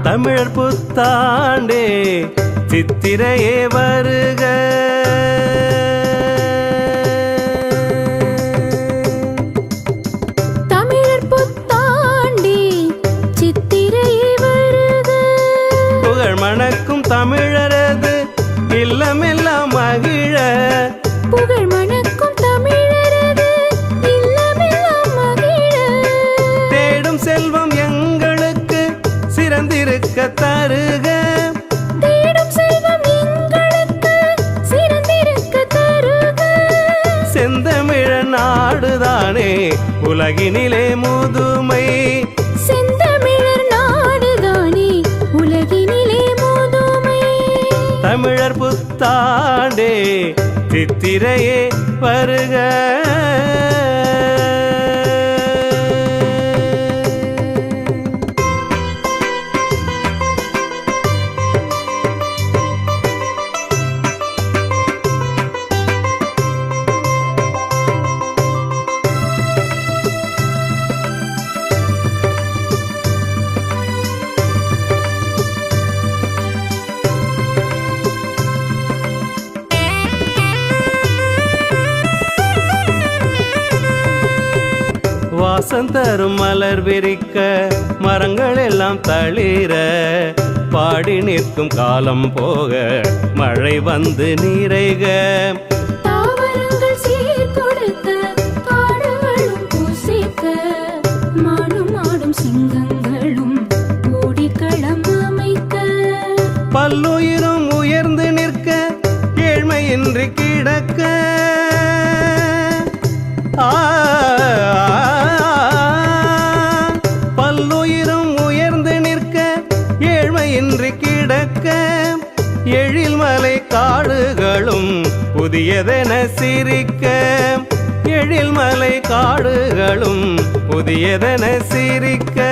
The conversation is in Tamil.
தமிழர் புத்தாண்டே சித்திரையே வருக. தமிழர் புத்தாண்டே சித்திரையே வருக. புகழ் மணக்கும் தமிழரது இல்லமெல்லாம் மகிழ. புகழ் மணக்கும் தமிழரது இல்லமெல்லாம் மகிழ. தேடும் செல்வம் எங்களுக்கு சிறந்திருக்க தருக. தேடும் செல்வம் எங்களுக்கு சிறந்திருக்க தருக. செந்தமிழ நாடுதானே உலகினிலே முதுமை. செந்தமிழர் நாடுதானே உலகினிலே முதுமை. தமிழர் புத்தாண்டே சித்திரையே வருக. வாசம் தரும் மலர் விரிக்க மரங்கள் எல்லாம் தளிர. பாடி நிற்கும் காலம் போக மழை வந்து நிறைக. தாவரங்கள் சீர் கொடுக்க காடுகளும் பூசிக்க. மாடும் ஆடும் சிங்கங்களும் கூடிக்களம் அமைக்க. பல்லுயிரும் உயர்ந்து நிற்க ஏழ்மையின்றி கிடக்க. பல்லுயிரும் உயர்ந்து நிற்க ஏழ்மையின்றி கிடக்க. எழில்மலை காடுகளும் புதியதென சிரிக்க. எழில்மலை காடுகளும் புதியதென சிரிக்க.